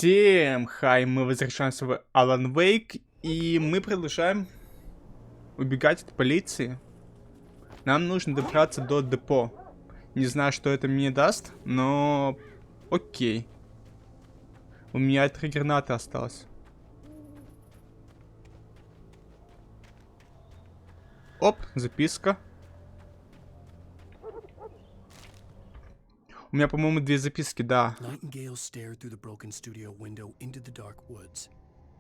Всем хай, мы возвращаемся в Alan Wake, и мы продолжаем убегать от полиции. Нам нужно добраться до депо. Не знаю, что это мне даст, но окей. У меня 3 гранаты осталось. Оп, записка. У меня, по-моему, 2 записки, да. Nightingale stared through the broken studio window into the dark woods.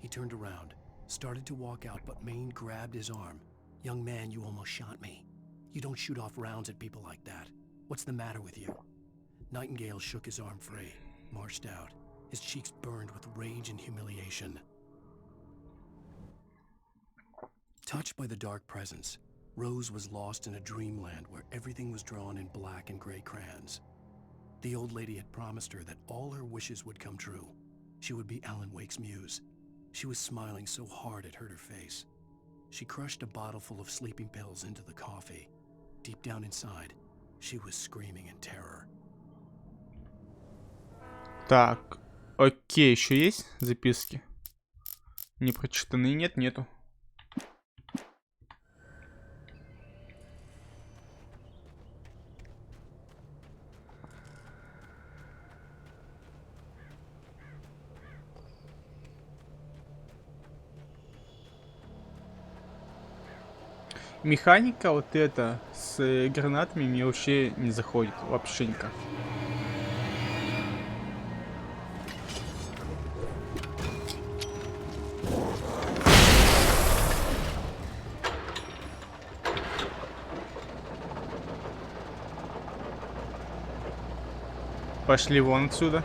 He turned around, started to walk out, but Maine grabbed his arm. "Young man, you almost shot me. You don't shoot off rounds at people like that. What's the matter with you?" Nightingale shook his arm free, marched out. His cheeks burned with rage and humiliation. Touched by the dark presence, Rose was lost in a dreamland where everything was drawn in black and gray crayons. The old lady had promised her that all her wishes would come true. She would be Alan Wake's muse. She was smiling so hard it hurt her face. She crushed a bottle full of sleeping pills into the coffee. Deep down inside, she was screaming in terror. Так, окей, еще есть записки? Не прочитанные? Нет, нету. Механика вот эта с гранатами мне вообще не заходит. Вообще никак. Пошли вон отсюда.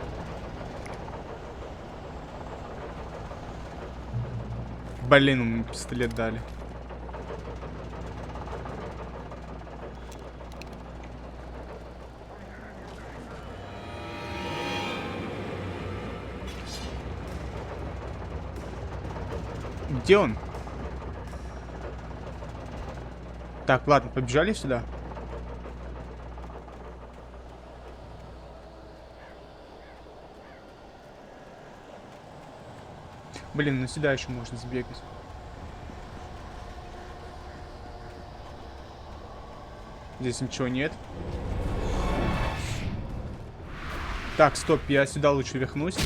Блин, ему пистолет дали. Где он? Так, ладно, побежали сюда. Блин, ну сюда еще можно сбегать. Здесь ничего нет. Так, стоп, я сюда лучше вернусь.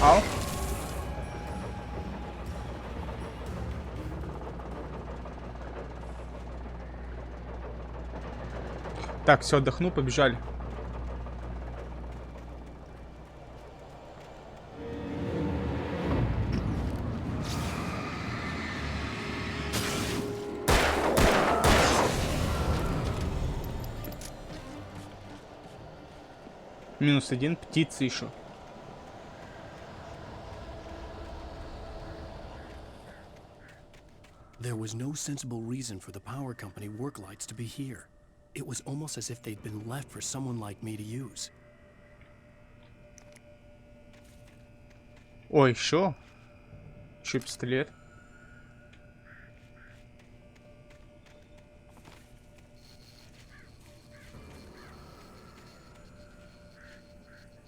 Ау. Так, все, отдохну, побежали. -1, птицы еще. There was no sensible reason for the power company work lights to be here. It was almost as if they'd been left for someone like me to use. Ой, еще. Еще пистолет.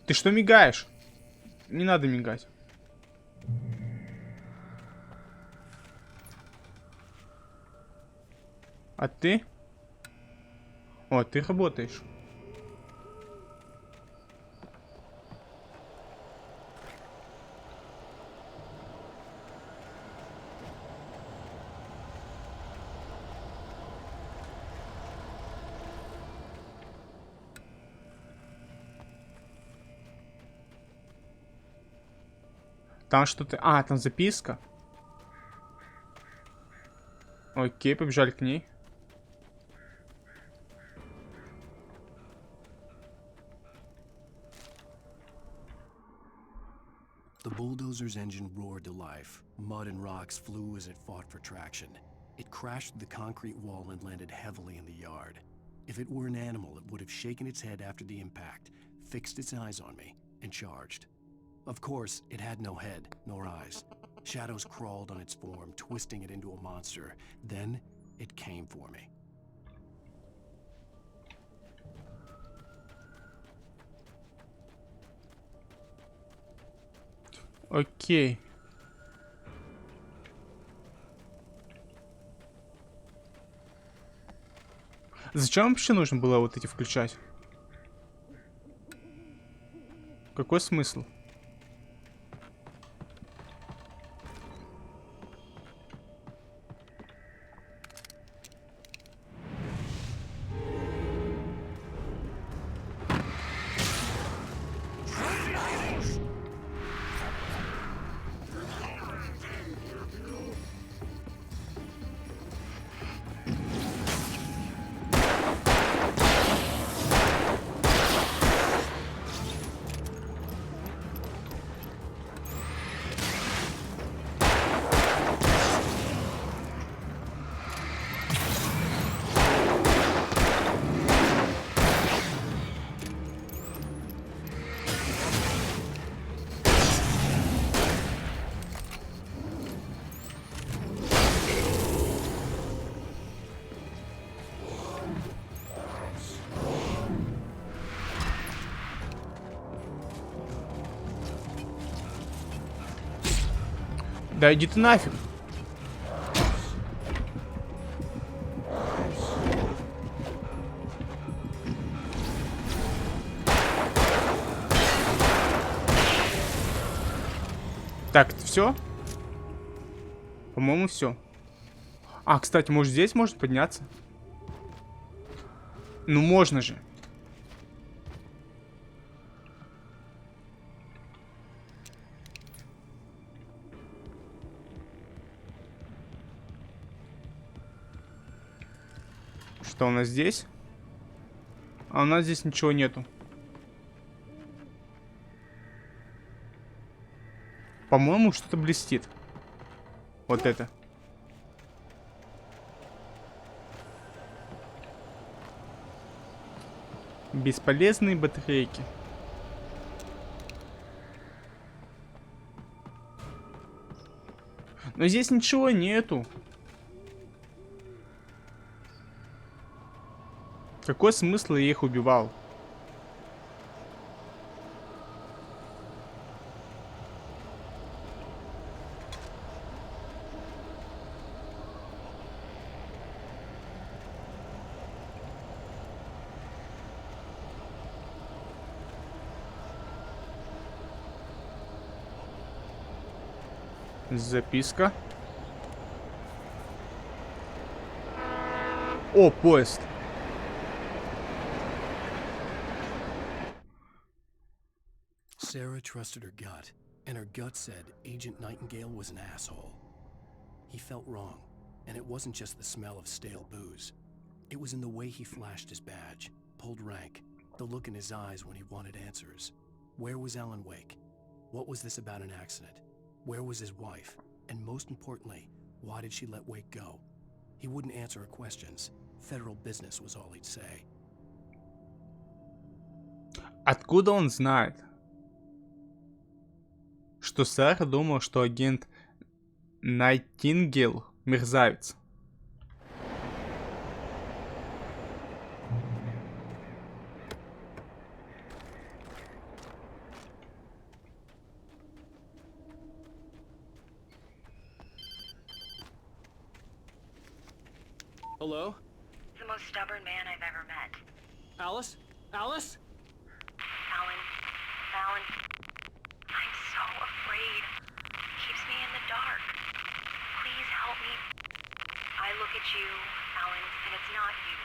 Ты что мигаешь? Не надо мигать. А ты? О, ты работаешь. Там что-то... А, там записка. Окей, побежали к ней. The bulldozer's engine roared to life. Mud and rocks flew as it fought for traction. It crashed through the concrete wall and landed heavily in the yard. If it were an animal, it would have shaken its head after the impact, fixed its eyes on me, and charged. Of course, it had no head, nor eyes. Shadows crawled on its form, twisting it into a monster. Then, it came for me. Окей. Зачем вообще нужно было вот эти включать? Какой смысл? Да иди ты нафиг. Так, это все? По-моему, все. А, кстати, может здесь можно подняться? Ну можно же. Что у нас здесь? А у нас здесь ничего нету. По-моему, что-то блестит. Вот это. Бесполезные батарейки. Но здесь ничего нету. Какой смысл я их убивал? Записка. О, поезд. Sarah trusted her gut, and her gut said Agent Nightingale was an asshole. He felt wrong, and it wasn't just the smell of stale booze. It was in the way he flashed his badge, pulled rank, the look in his eyes when he wanted answers. Where was Alan Wake? What was this about an accident? Where was his wife? And most importantly, why did she let Wake go? He wouldn't answer her questions. Federal business was all he'd say. Откуда он знает, что Сара думал, что агент Найтингейл мерзавец? Hello? The most stubborn man I've ever met. Alice? Alice? Alan, I'm so afraid. It keeps me in the dark. Please help me. I look at you, Alan, and it's not you.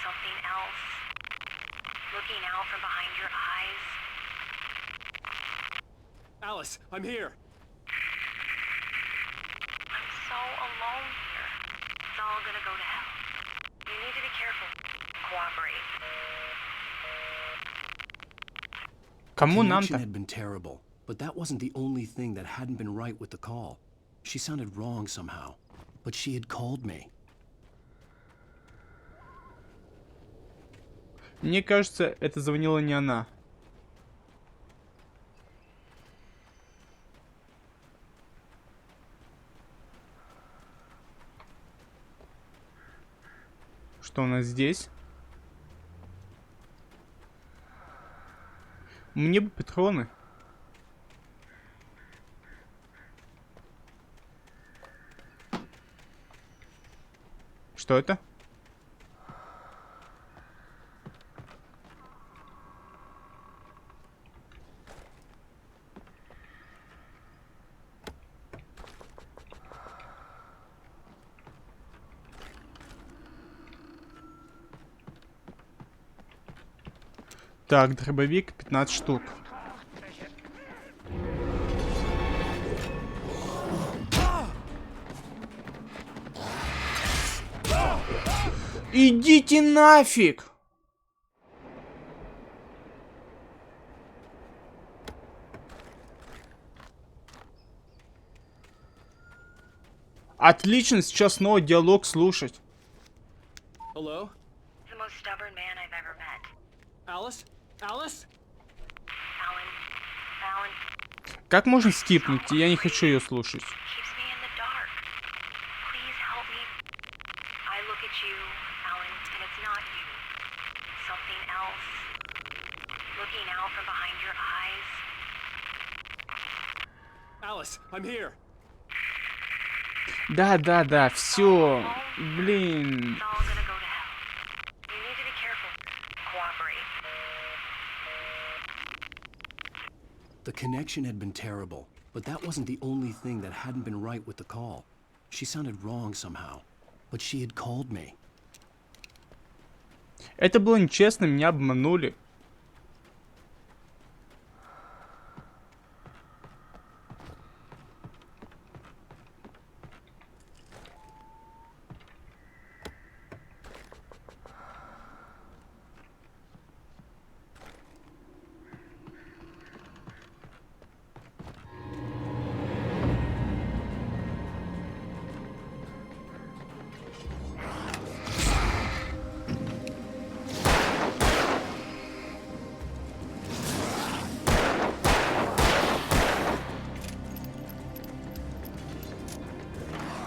Something else. Looking out from behind your eyes. Alice, I'm here. I'm so alone here. It's all gonna go to hell. You need to be careful. Cooperate. Кому Connection нам-то? had been terrible, but that wasn't the only thing that hadn't been right with the call. She sounded wrong somehow, but she had called me. Мне кажется, это звонила не она. Что у нас здесь? Мне бы патроны. Что это? Так, дробовик 15 штук. Идите нафиг! Отлично, сейчас снова диалог слушать. Hello? The most stubborn man I've ever met. Alice? Alice? Alan, Как можно скипнуть? Я не хочу ее слушать. keeps me in the dark. Please help me. I look at you, Alan, and it's not you. Something else. Looking out from behind your eyes. Alice, I'm here. Да, все. Блин. It's all gonna go to hell. You need to be careful. Cooperate. The connection had been terrible, but that wasn't the only thing that hadn't been right with the call. She sounded wrong somehow, but she had called me. Это было нечестно, меня обманули.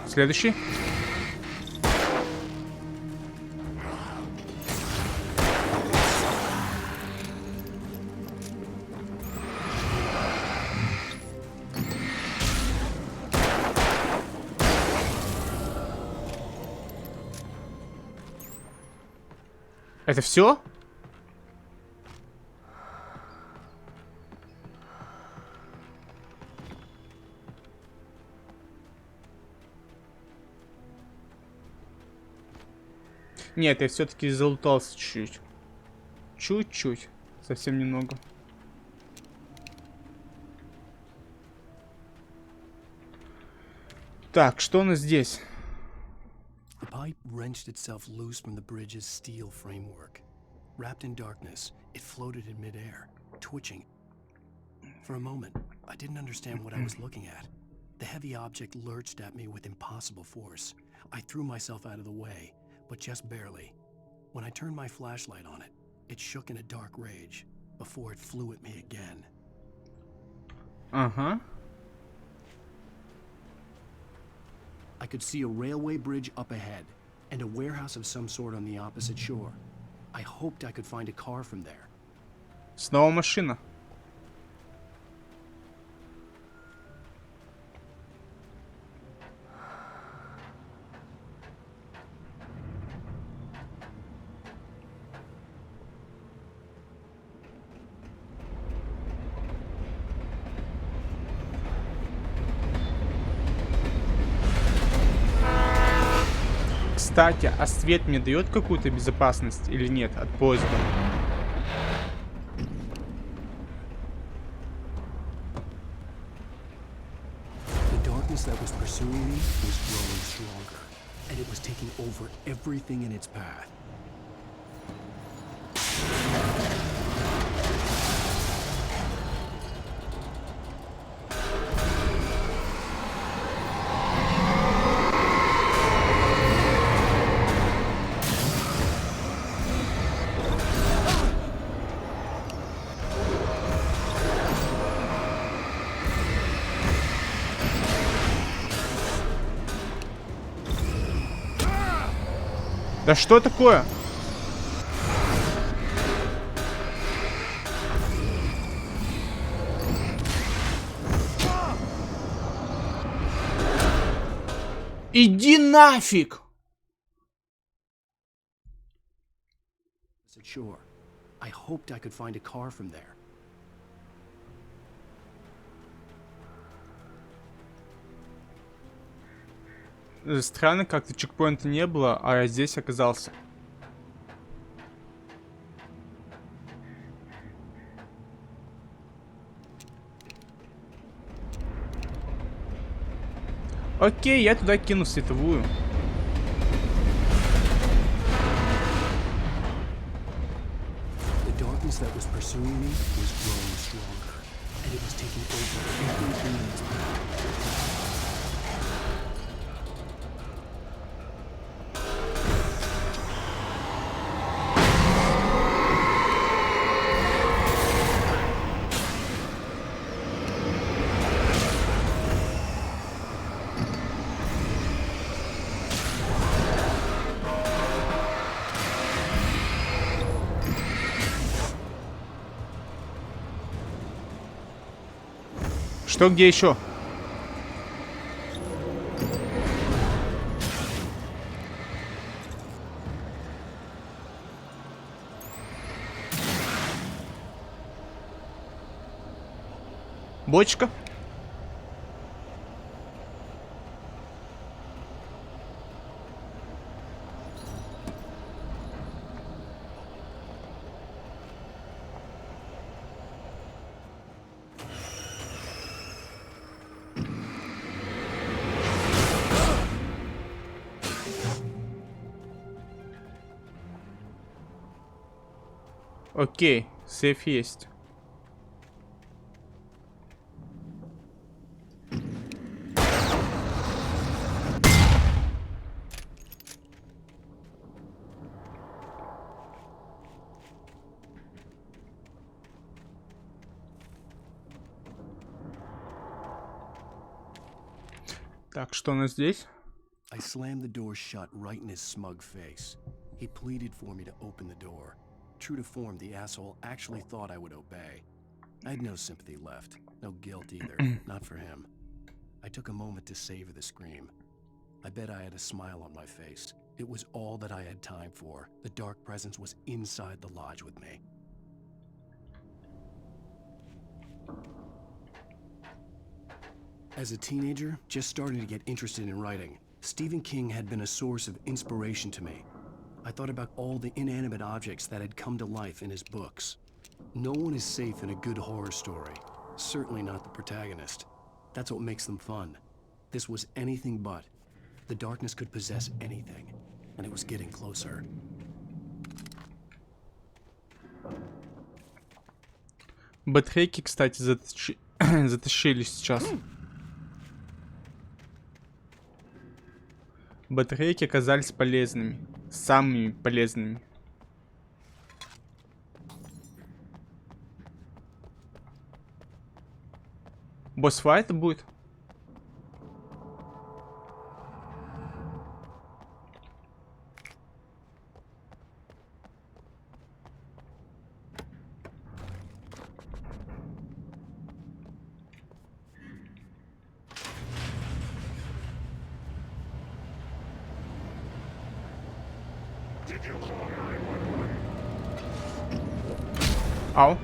Следующий. Это все? Нет, я все-таки залутался чуть-чуть. Чуть-чуть. Совсем немного. Так, что у нас здесь? The pipe wrenched itself loose from the bridge's steel framework. Wrapped in darkness, it floated in midair, twitching. For a moment, I didn't understand what I was looking at. The heavy object lurched at me with impossible force. I threw myself out of the way, but just barely. When I turned my flashlight on it, it shook in a dark rage before it flew at me again. Ага. I could see a railway bridge up ahead and a warehouse of some sort on the opposite shore. I hoped I could find a car from there. Снова машина. Кстати, а свет мне дает какую-то безопасность или нет от поезда? The darkness that was pursuing me was growing stronger, and it was taking over everything in its path. Да что такое? Иди нафиг! Sure. I hoped I could find a car from there. Странно, как-то чекпоинта не было, а я здесь оказался. Окей, я туда кину световую. The darkness that was pursuing me was growing stronger, and it was taking over everything in its path. Что, где еще? Бочка? Окей, сейф есть. Так, что у нас здесь? I slammed the door shut right in his smug face. He pleaded for me to open the door. True to form, the asshole actually thought I would obey. I had no sympathy left, no guilt either, not for him. I took a moment to savor the scream. I bet I had a smile on my face. It was all that I had time for. The dark presence was inside the lodge with me. As a teenager, just starting to get interested in writing, Stephen King had been a source of inspiration to me. I thought about all the inanimate objects that had come to life in his books. No one is safe in a good horror story. Certainly not the protagonist. That's what makes them fun. This was anything but. The darkness could possess anything, and it was getting closer. Батарейки, кстати, затащили сейчас. Батарейки оказались полезными. Самыми полезными. Босс-файт будет? Ау.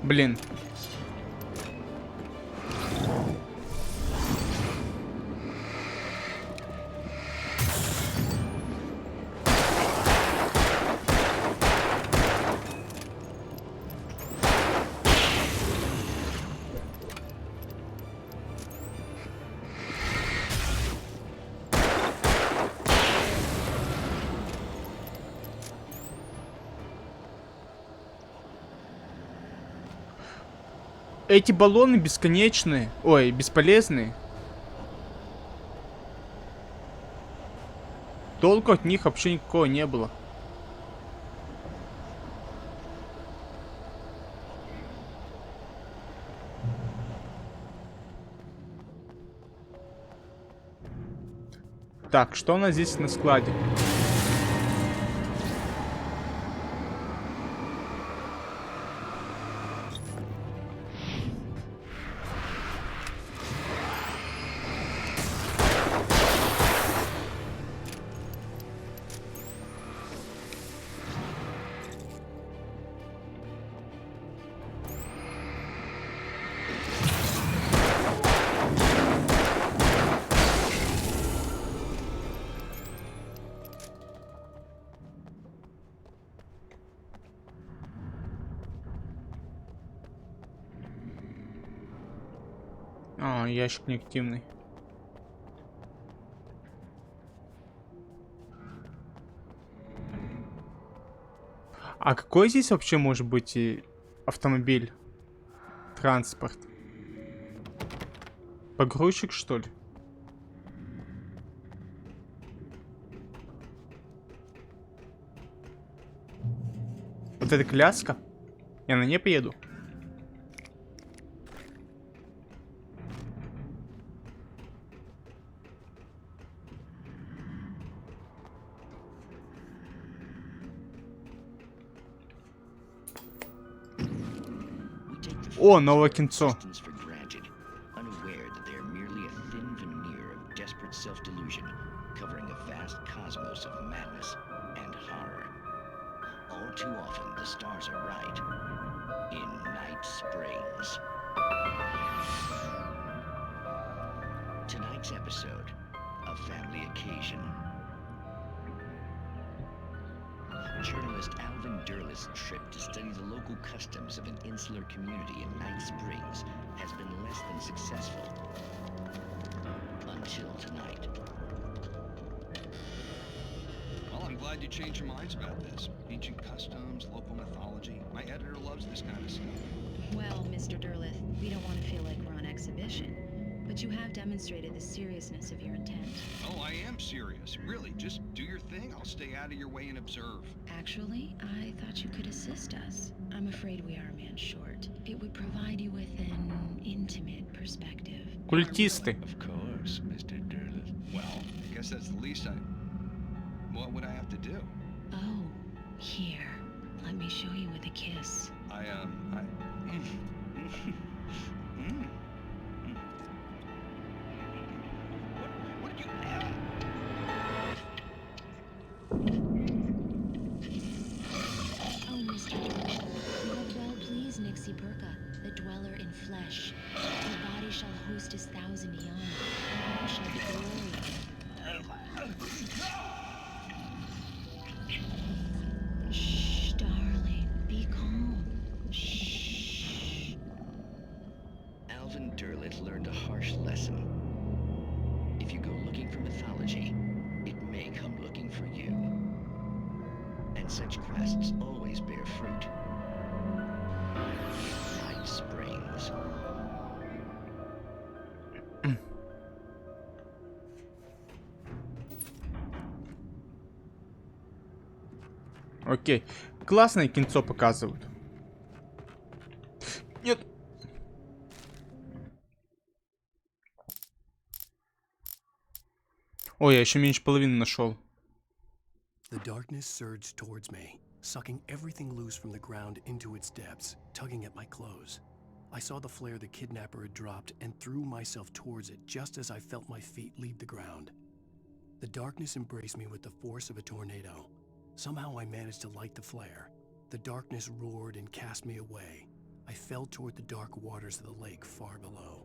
Блин. Эти баллоны бесконечные. Ой, бесполезные. Толку от них вообще никакого не было. Так, что у нас здесь на складе? А, ящик неактивный. А какой здесь вообще может быть и автомобиль? Транспорт? Погрузчик, что ли? Вот эта коляска? Я на ней поеду. О, новое кинцо. Tonight's episode, a family occasion. Journalist Alvin Derleth's trip to study the local customs of an insular community in Night Springs has been less than successful. Until tonight. Well, I'm glad you changed your minds about this. Ancient customs, local mythology. My editor loves this kind of stuff. Well, Mr. Derleth, we don't want to feel like we're on exhibition, but you have demonstrated the seriousness of your intent. Oh, I am serious. Really, just do your thing. I'll stay out of your way and observe. Actually, I thought you could assist us. I'm afraid we are a man short. It would provide you with an intimate perspective. Культисты. Of course, Mr. Derleth. Well, I guess that's the least I... What would I have to do? Oh, here. Let me show you with a kiss. What did you have? Oh, Mr. Derleth, you have well pleased Nixie Perka, the dweller in flesh. Your body shall host his 1,000 young, and all shall be glory. Shh, darling, be calm. Shh. Alvin Derleth learned a harsh lesson. If you go looking for mythology, it may come looking for you. And such quests always bear fruit. Night Springs. Окей. Классное кинцо показывают. Нет. Ой, я еще меньше половины нашел. The darkness surged towards me, sucking everything loose from the ground into its depths, tugging at my clothes. I saw the flare the kidnapper had dropped and threw myself towards it just as I felt my feet leave the ground. The darkness embraced me with the force of a tornado. Somehow I managed to light the flare. The darkness roared and cast me away. I fell toward the dark waters of the lake far below.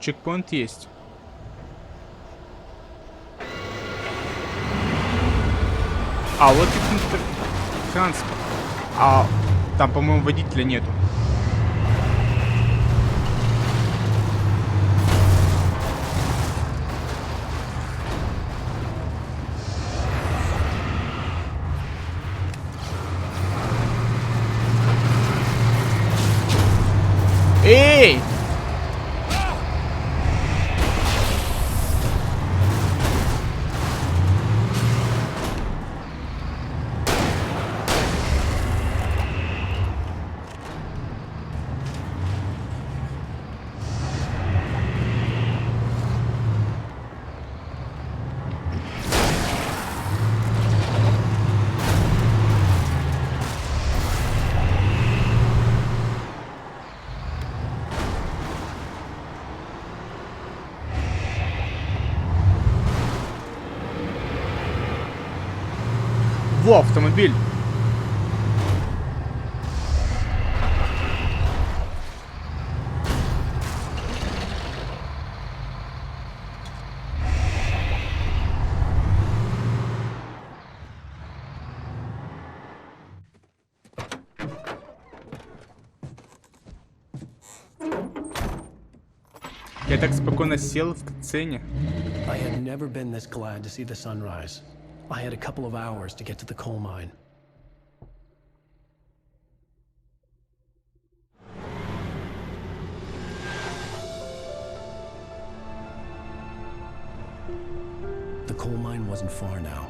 Чекпоинт есть. А вот и транспорт. А там, по-моему, водителя нету. Эй! Во, автомобиль. Я так спокойно сел в катсцене. I had never been this glad to see the sunrise. I had a couple of hours to get to the coal mine. The coal mine wasn't far now.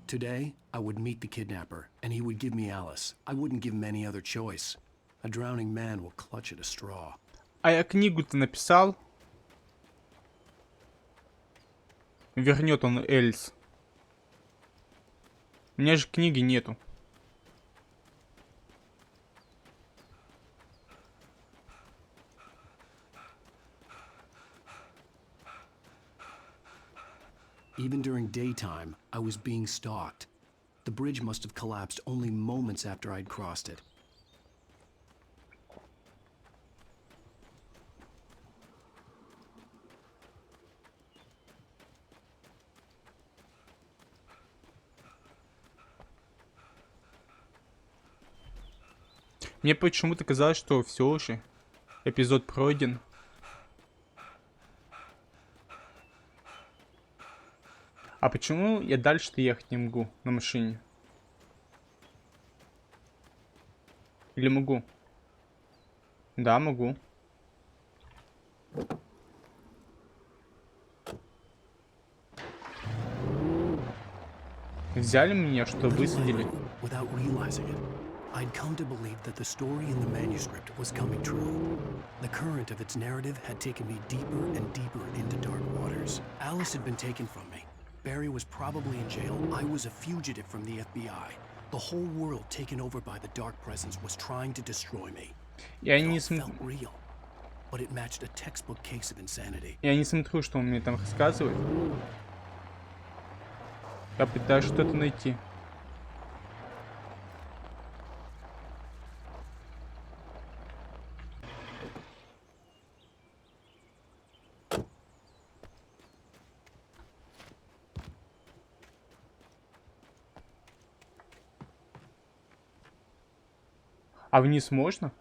Today, I would meet the kidnapper, and he would give me Alice. I wouldn't give him any other choice. A drowning man will clutch at a straw. А я книгу-то написал. Вернет он Эльс. У меня же книги нету. Even during daytime, I was being stalked. The bridge must have collapsed only moments after I'd crossed it. Мне почему-то казалось, что все уже. Эпизод пройден. А почему я дальше-то ехать не могу на машине? Или могу? Да, могу. Взяли меня, что высадили? Without realizing it, I'd come to believe that the story in the manuscript was coming true. The current of its narrative had taken me deeper and deeper into dark waters. Alice had been taken from me. Barry was probably in jail. I was a fugitive from the FBI. The whole world taken over by the dark presence was trying to destroy me. Я It не all felt real, but it matched a textbook case of insanity. Я не смотрю, что он мне там рассказывает. Я пытаюсь что-то найти. А вниз можно?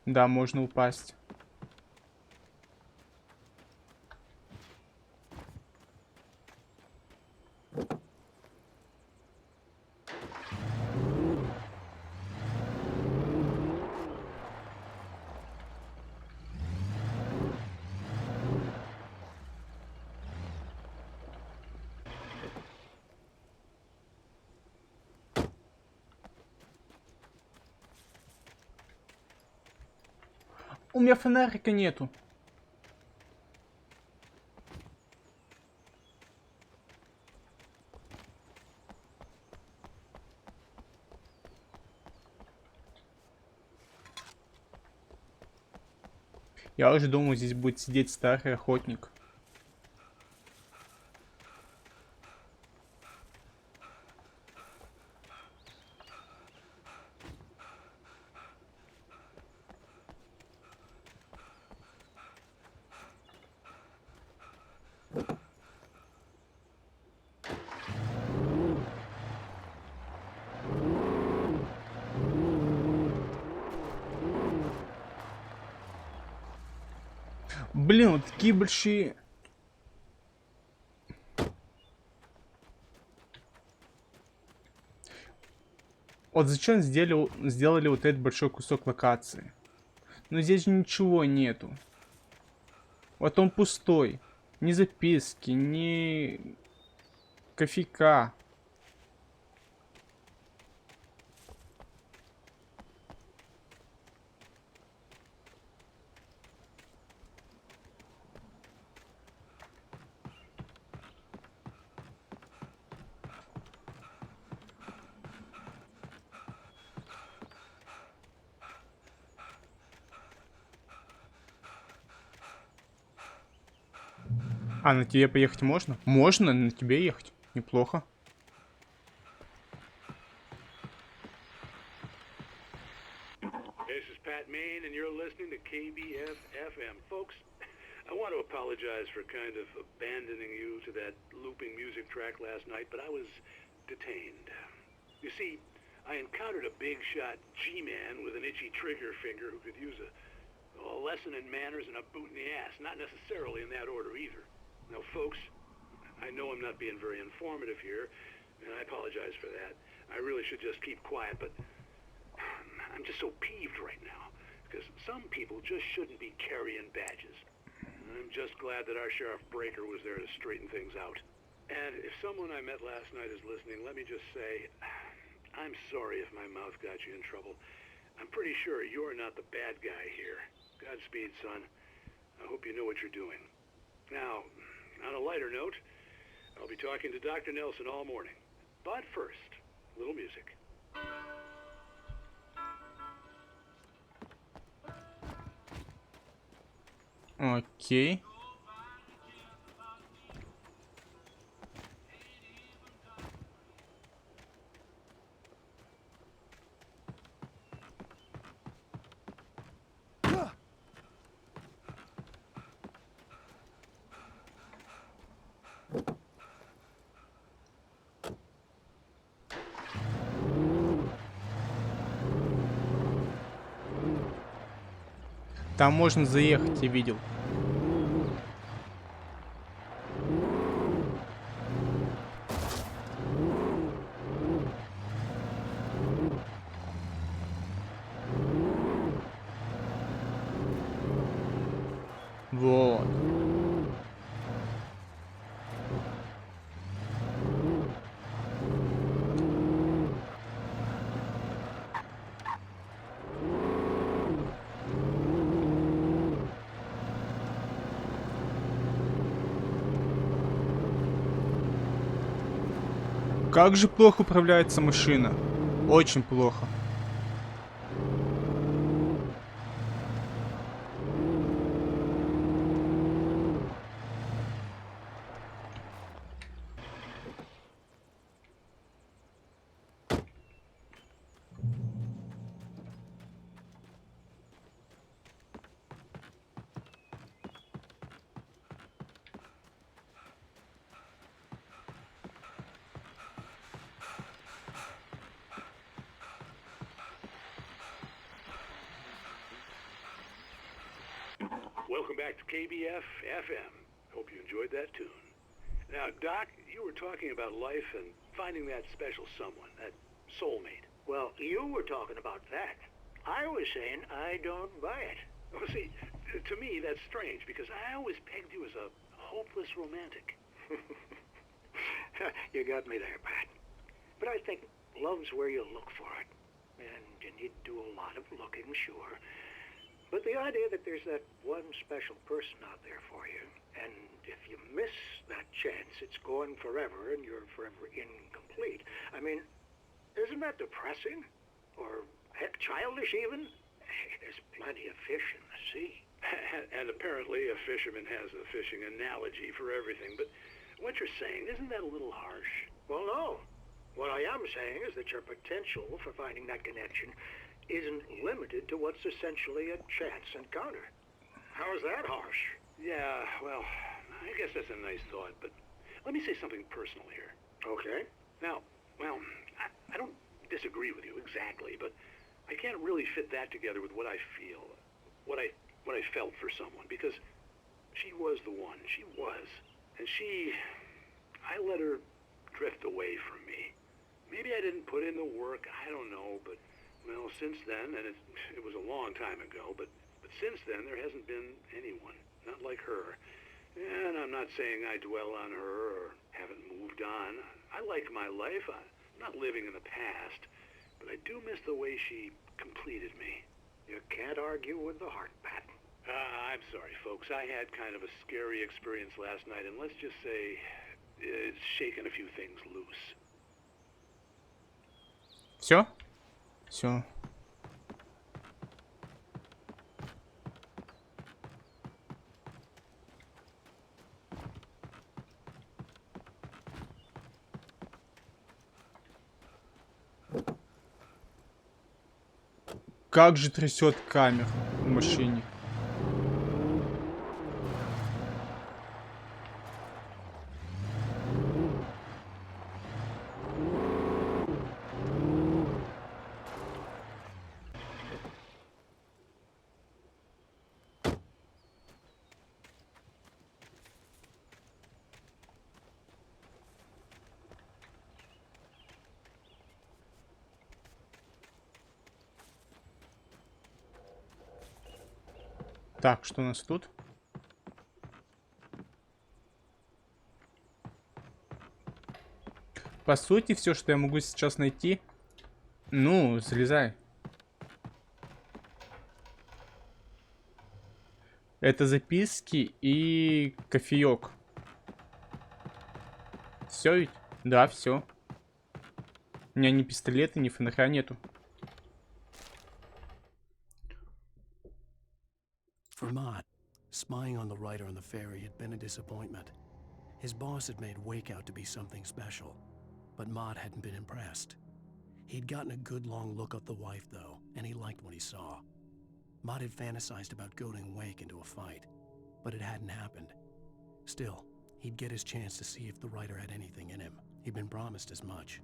Да, можно упасть. У меня фонарика нету. Я уже думал, здесь будет сидеть старый охотник. Блин, вот такие большие... Вот зачем сделали вот этот большой кусок локации? Но здесь же ничего нету. Вот он пустой. Ни записки, ни кофейка. А, на тебе поехать можно? Можно на тебе ехать. Неплохо. This is Pat Main, and you're listening to KBF FM. Folks, I want to apologize for kind of abandoning you to that looping music track last night, but I was detained. You see, I encountered a big shot G-man with an itchy trigger finger who could use a lesson in manners and a boot in the ass. Not necessarily in that order either. Now, folks, I know I'm not being very informative here, and I apologize for that. I really should just keep quiet, but I'm just so peeved right now, because some people just shouldn't be carrying badges. I'm just glad that our Sheriff Breaker was there to straighten things out. And if someone I met last night is listening, let me just say, I'm sorry if my mouth got you in trouble. I'm pretty sure you're not the bad guy here. Godspeed, son. I hope you know what you're doing. Now, on a lighter note, I'll be talking to Dr. Nelson all morning. But first, a little music. Окей. Там можно заехать, я видел. Вот. Как же плохо управляется машина. Очень плохо. Welcome back to KBF FM. Hope you enjoyed that tune. Now, Doc, you were talking about life and finding that special someone, that soulmate. Well, you were talking about that. I was saying I don't buy it. Well, see, to me, that's strange, because I always pegged you as a hopeless romantic. You got me there, Pat. But I think love's where you look for it. And you need to do a lot of looking, sure. But the idea that there's that one special person out there for you, and if you miss that chance, it's gone forever, and you're forever incomplete. I mean, isn't that depressing? Or, heck, childish even? There's plenty of fish in the sea. And apparently a fisherman has a fishing analogy for everything, but what you're saying, isn't that a little harsh? Well, no. What I am saying is that your potential for finding that connection isn't limited to what's essentially a chance encounter. How is that harsh? Yeah, well, I guess that's a nice thought, but let me say something personal here. Okay. Now, well, I don't disagree with you exactly, but I can't really fit that together with what I feel, what I felt for someone, because she was the one. She was. And I let her drift away from me. Maybe I didn't put in the work, I don't know, but well, since then, and it was a long time ago, but since then there hasn't been anyone, not like her. And I'm not saying I dwell on her or haven't moved on. I like my life. I'm not living in the past, but I do miss the way she completed me. You can't argue with the heart, Pat. I'm sorry, folks. I had kind of a scary experience last night, and let's just say it's shaken a few things loose. Все? Все. Как же трясет камер в машине. Так, что у нас тут? По сути, все, что я могу сейчас найти. Ну, залезай. Это записки и кофеек. Все ведь? Да, все. У меня ни пистолета, ни фонаря нету. For Mott, spying on the writer on the ferry had been a disappointment. His boss had made Wake out to be something special, but Mott hadn't been impressed. He'd gotten a good long look at the wife, though, and he liked what he saw. Mott had fantasized about goading Wake into a fight, but it hadn't happened. Still, he'd get his chance to see if the writer had anything in him. He'd been promised as much.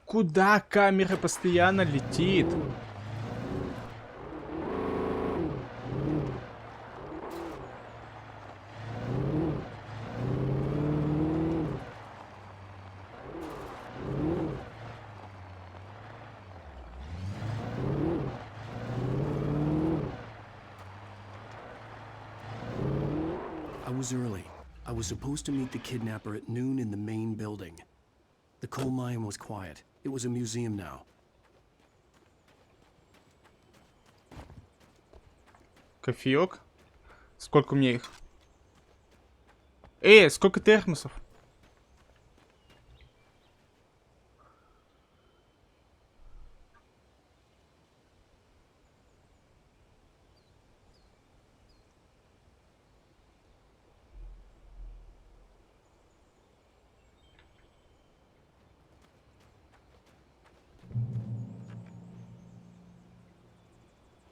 Куда камера постоянно летит? I was early. I was supposed to meet the kidnapper at noon in the main building. The coal mine was quiet. It was a museum now. Кофеек? Сколько у меня их? Сколько термосов?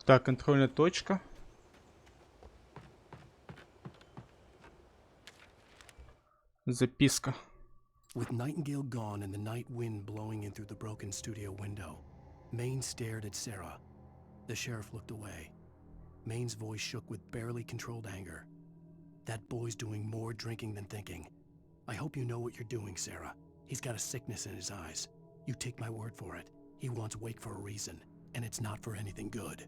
Так, контрольная точка. Записка. With Nightingale gone and the night wind blowing in through the broken studio window, Maine stared at Sarah. The sheriff looked away. Maine's voice shook with barely controlled anger. That boy's doing more drinking than thinking. I hope you know what you're doing, Sarah. He's got a sickness in his eyes. You take my word for it. He wants Wake for a reason, and it's not for anything good.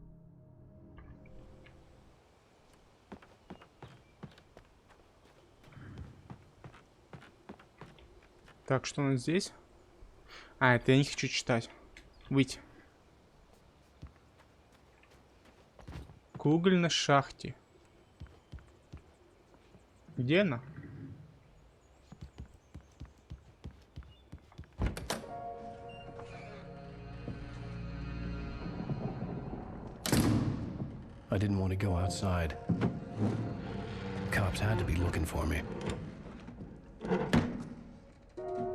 Так, что у нас здесь? Это я не хочу читать. Выйти. К угольной шахте. Где она? I didn't want to go outside. Cops had to be looking for me.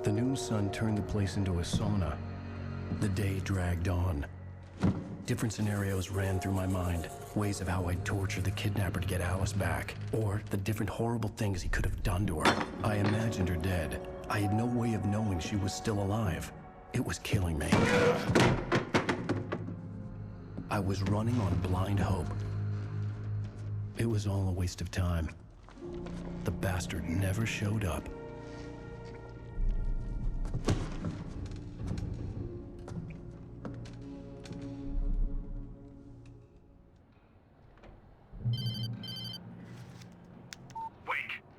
The noon sun turned the place into a sauna. The day dragged on. Different scenarios ran through my mind. Ways of how I'd torture the kidnapper to get Alice back. Or the different horrible things he could have done to her. I imagined her dead. I had no way of knowing she was still alive. It was killing me. I was running on blind hope. It was all a waste of time. The bastard never showed up.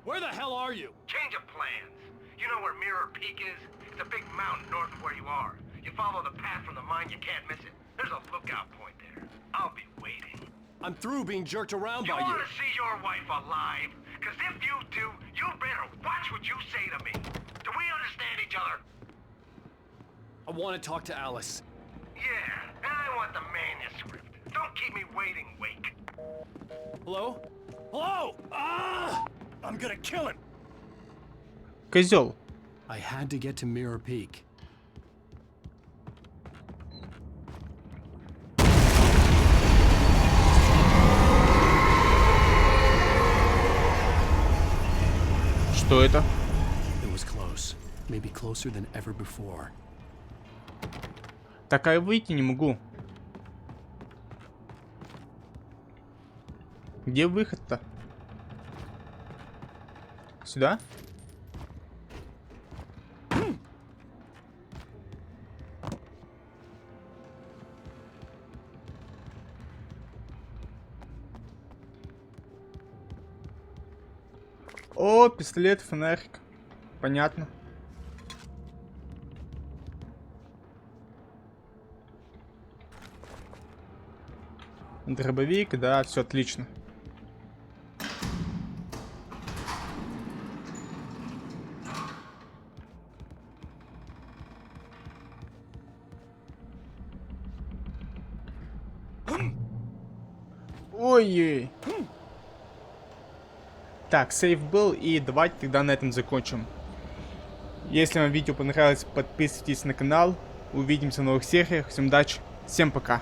Where the hell are you? Change of plans. You know where Mirror Peak is? It's a big mountain north of where you are. You follow the path from the mine, you can't miss it. There's a lookout point there. I'll be waiting. I'm through being jerked around by You you. want to see your wife alive? Because if you do, you better watch what you say to me. Do we understand each other? I want to talk to Alice. Yeah, and I want the manuscript. Don't keep me waiting, Wake. Hello? Hello! Ah! I'm gonna kill him! Козел. I had to get to Mirror Peak. Что это? It was close. Maybe closer than ever before. Так, а я выйти не могу. Где выход-то? Сюда? О, пистолет, фонарик. Понятно. Дробовик, да, все отлично. Ой-ой. Так, сейв был, и давайте тогда на этом закончим. Если вам видео понравилось, подписывайтесь на канал. Увидимся в новых сериях. Всем удачи, всем пока.